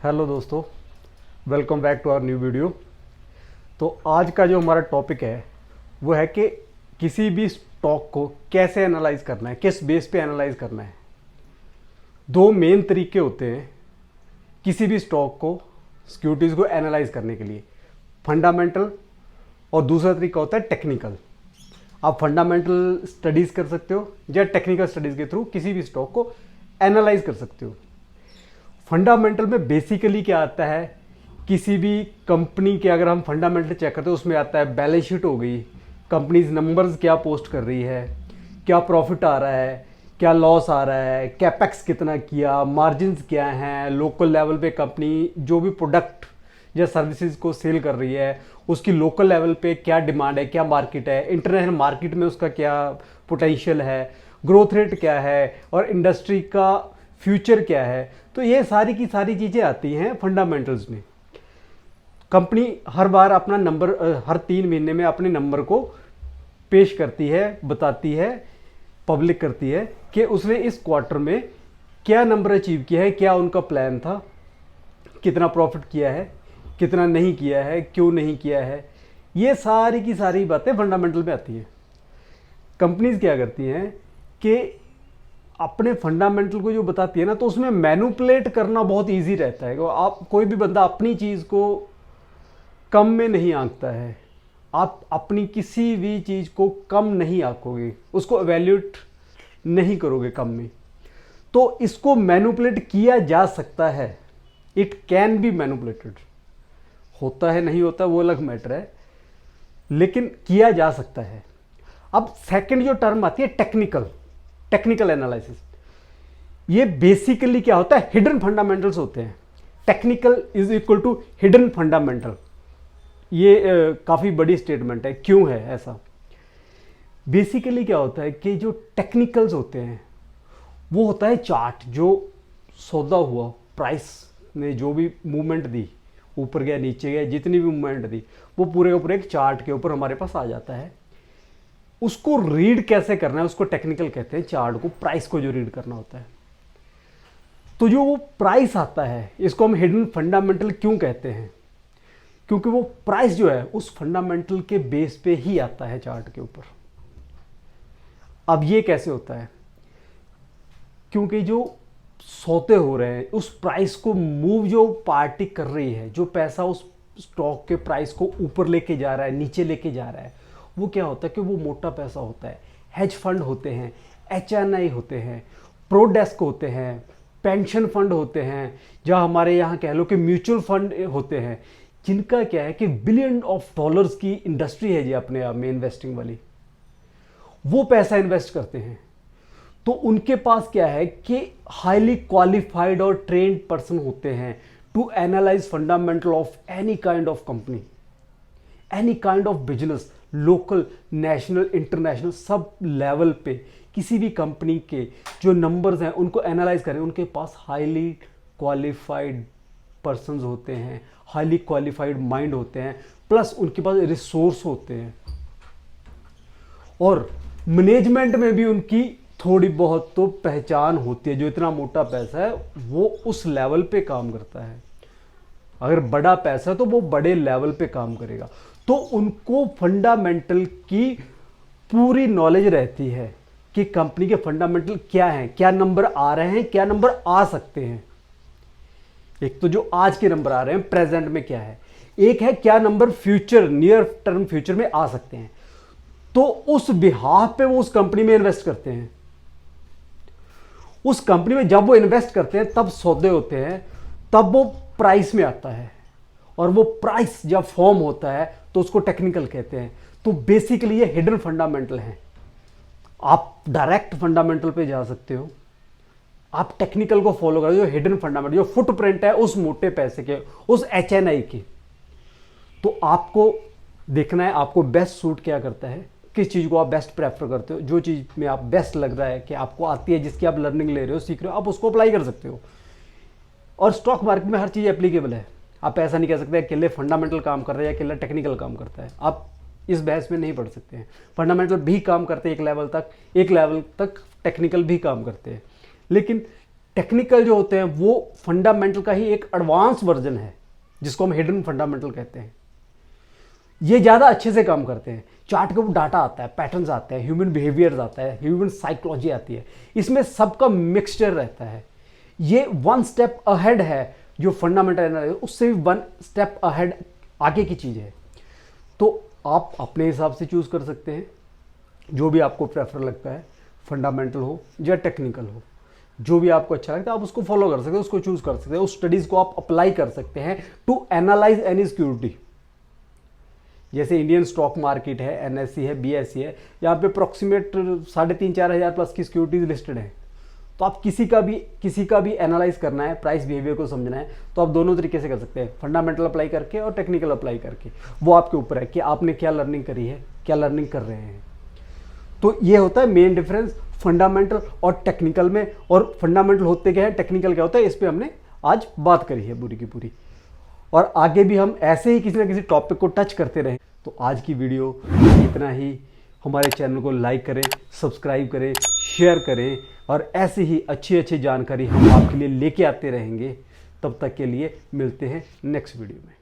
Hello दोस्तों, welcome back to our new video. तो आज का जो हमारा टॉपिक है वो है कि किसी भी स्टॉक को कैसे एनालाइज करना है, किस बेस पे एनालाइज करना है। दो मेन तरीके होते हैं किसी भी स्टॉक को, सिक्योरिटीज़ को एनालाइज करने के लिए, फंडामेंटल और दूसरा तरीका होता है टेक्निकल। आप फंडामेंटल स्टडीज़ कर सकते हो या टेक्निकल स्टडीज़ के थ्रू किसी भी स्टॉक को एनालाइज कर सकते हो। फंडामेंटल में बेसिकली क्या आता है, किसी भी कंपनी के अगर हम फंडामेंटल चेक करते हैं उसमें आता है बैलेंस शीट हो गई, कंपनीज नंबर्स क्या पोस्ट कर रही है, क्या प्रॉफिट आ रहा है, क्या लॉस आ रहा है, कैपेक्स कितना किया, मार्जिन्स क्या हैं, लोकल लेवल पे कंपनी जो भी प्रोडक्ट या सर्विसेज को सेल कर रही है उसकी लोकल लेवल पे क्या डिमांड है, क्या मार्केट है, इंटरनेशनल मार्केट में उसका क्या पोटेंशियल है, ग्रोथ रेट क्या है और इंडस्ट्री का फ्यूचर क्या है। तो ये सारी की सारी चीज़ें आती हैं फंडामेंटल्स में। कंपनी हर बार अपना नंबर हर 3 महीने में अपने नंबर को पेश करती है, बताती है, पब्लिक करती है कि उसने इस क्वार्टर में क्या नंबर अचीव किया है, क्या उनका प्लान था, कितना प्रॉफिट किया है, कितना नहीं किया है, क्यों नहीं किया है। ये सारी की सारी बातें फंडामेंटल में आती हैं। कंपनीज क्या करती हैं कि अपने फंडामेंटल को जो बताती है ना, तो उसमें मैनिपुलेट करना बहुत इजी रहता है। आप कोई भी बंदा अपनी चीज़ को कम में नहीं आंकता है। आप अपनी किसी भी चीज़ को कम नहीं आंकोगे, उसको एवेल्यूएट नहीं करोगे कम में। तो इसको मैनिपुलेट किया जा सकता है, इट कैन बी मैनिपुलेटेड। होता है नहीं होता वो अलग मैटर है, लेकिन किया जा सकता है। अब सेकंड जो टर्म आती है टेक्निकल एनालिसिस, ये बेसिकली क्या होता है, हिडन फंडामेंटल्स होते हैं। Technical is equal to hidden fundamental. ये काफ़ी बड़ी स्टेटमेंट है। क्यों है ऐसा? बेसिकली क्या होता है कि जो टेक्निकल्स होते हैं वो होता है चार्ट, जो सौदा हुआ, प्राइस ने जो भी मूवमेंट दी, ऊपर गया नीचे गया, जितनी भी मूवमेंट दी वो पूरे का पूरे एक चार्ट के ऊपर हमारे पास आ जाता है। उसको रीड कैसे करना है उसको टेक्निकल कहते हैं। चार्ट को, प्राइस को जो रीड करना होता है, तो जो वो प्राइस आता है इसको हम हिडन फंडामेंटल क्यों कहते हैं? क्योंकि वो प्राइस जो है उस फंडामेंटल के बेस पे ही आता है चार्ट के ऊपर। अब ये कैसे होता है? क्योंकि जो सौदे हो रहे हैं उस प्राइस को मूव जो पार्टी कर रही है, जो पैसा उस स्टॉक के प्राइस को ऊपर लेके जा रहा है, नीचे लेके जा रहा है, वो क्या होता है कि वो मोटा पैसा होता है। हेज फंड होते हैं, HNI होते हैं, प्रोडेस्क होते हैं, पेंशन फंड होते हैं, जहाँ हमारे यहाँ कह लो कि म्यूचुअल फंड होते हैं, जिनका क्या है कि बिलियन ऑफ डॉलर्स की इंडस्ट्री है जी अपने आप में इन्वेस्टिंग वाली। वो पैसा इन्वेस्ट करते हैं तो उनके पास क्या है कि हाईली क्वालिफाइड और ट्रेन्ड पर्सन होते हैं to analyse fundamental of any kind of company, any kind of business, local, national, international, सब लेवल पे किसी भी कंपनी के जो नंबर्स हैं उनको एनालाइज करें। उनके पास हाईली क्वालिफाइड पर्सन्स होते हैं, हाईली क्वालिफाइड माइंड होते हैं, प्लस उनके पास रिसोर्स होते हैं, और मैनेजमेंट में भी उनकी थोड़ी बहुत तो पहचान होती है। जो इतना मोटा पैसा है वो उस लेवल पे काम करता है। अगर बड़ा पैसा है तो वो बड़े लेवल पे काम करेगा। तो उनको फंडामेंटल की पूरी नॉलेज रहती है कि कंपनी के फंडामेंटल क्या हैं, क्या नंबर आ रहे हैं, क्या नंबर आ सकते हैं। एक तो जो आज के नंबर आ रहे हैं प्रेजेंट में क्या है, एक है क्या number future, near term future में आ सकते हैं। तो उस बिहाफ पे वो उस कंपनी में इन्वेस्ट करते हैं। उस कंपनी में जब वो इन्वेस्ट करते हैं तब सौदे होते हैं, तब वो प्राइस में आता है, और वो प्राइस जब फॉर्म होता है तो उसको टेक्निकल कहते हैं। तो बेसिकली ये हिडन फंडामेंटल हैं। आप डायरेक्ट फंडामेंटल पे जा सकते हो, आप टेक्निकल को फॉलो करो, जो हिडन फंडामेंटल, जो फुटप्रिंट है उस मोटे पैसे के, उस HNI के। तो आपको देखना है आपको बेस्ट सूट क्या करता है, किस चीज़ को आप बेस्ट प्रेफर करते हो, जो चीज़ में आप बेस्ट लग रहा है कि आपको आती है, जिसकी आप लर्निंग ले रहे हो, सीख रहे हो, आप उसको अप्लाई कर सकते हो। और स्टॉक मार्केट में हर चीज़ एप्लीकेबल है। आप ऐसा नहीं कह सकते अकेले फंडामेंटल काम कर रहे हैं या अकेला टेक्निकल काम करता है। आप इस बहस में नहीं पढ़ सकते हैं। फंडामेंटल भी काम करते हैं एक लेवल तक टेक्निकल भी काम करते हैं। लेकिन टेक्निकल जो होते हैं वो फंडामेंटल का ही एक एडवांस वर्जन है, जिसको हम हिडन फंडामेंटल कहते हैं। ये ज़्यादा अच्छे से काम करते हैं। चार्ट के ऊपर डाटा आता है, पैटर्न्स आते हैं, ह्यूमन बिहेवियर्स आता है, ह्यूमन साइकोलॉजी आती है, इसमें सबका मिक्सचर रहता है। ये वन स्टेप अहेड है जो फंडामेंटल एनालिसिस, उससे भी वन स्टेप अहेड आगे की चीज़ है। तो आप अपने हिसाब से चूज़ कर सकते हैं, जो भी आपको प्रेफर लगता है, फंडामेंटल हो या टेक्निकल हो, जो भी आपको अच्छा लगता है आप उसको फॉलो कर सकते हैं, उसको चूज़ कर सकते हैं, उस स्टडीज़ को आप अप्लाई कर सकते हैं टू एनालाइज एनी सिक्योरिटी। जैसे इंडियन स्टॉक मार्केट है, एनएससी है, बीएससी है, यहाँ पे अप्रॉक्सीमेट 3,500-4,000 प्लस की सिक्योरिटीज लिस्टेड हैं। तो आप किसी का भी एनालाइज करना है, प्राइस बिहेवियर को समझना है, तो आप दोनों तरीके से कर सकते हैं, फंडामेंटल अप्लाई करके और टेक्निकल अप्लाई करके। वो आपके ऊपर है कि आपने क्या लर्निंग करी है, क्या लर्निंग कर रहे हैं। तो ये होता है मेन डिफरेंस फंडामेंटल और टेक्निकल में। और फंडामेंटल होते क्या है, टेक्निकल क्या होता है, इस पर हमने आज बात करी है पूरी की पूरी। और आगे भी हम ऐसे ही किसी ना किसी टॉपिक को टच करते रहें। तो आज की वीडियो इतना ही। हमारे चैनल को लाइक करें, सब्सक्राइब करें, शेयर करें, और ऐसे ही अच्छी अच्छी जानकारी हम आपके लिए लेके आते रहेंगे। तब तक के लिए मिलते हैं नेक्स्ट वीडियो में।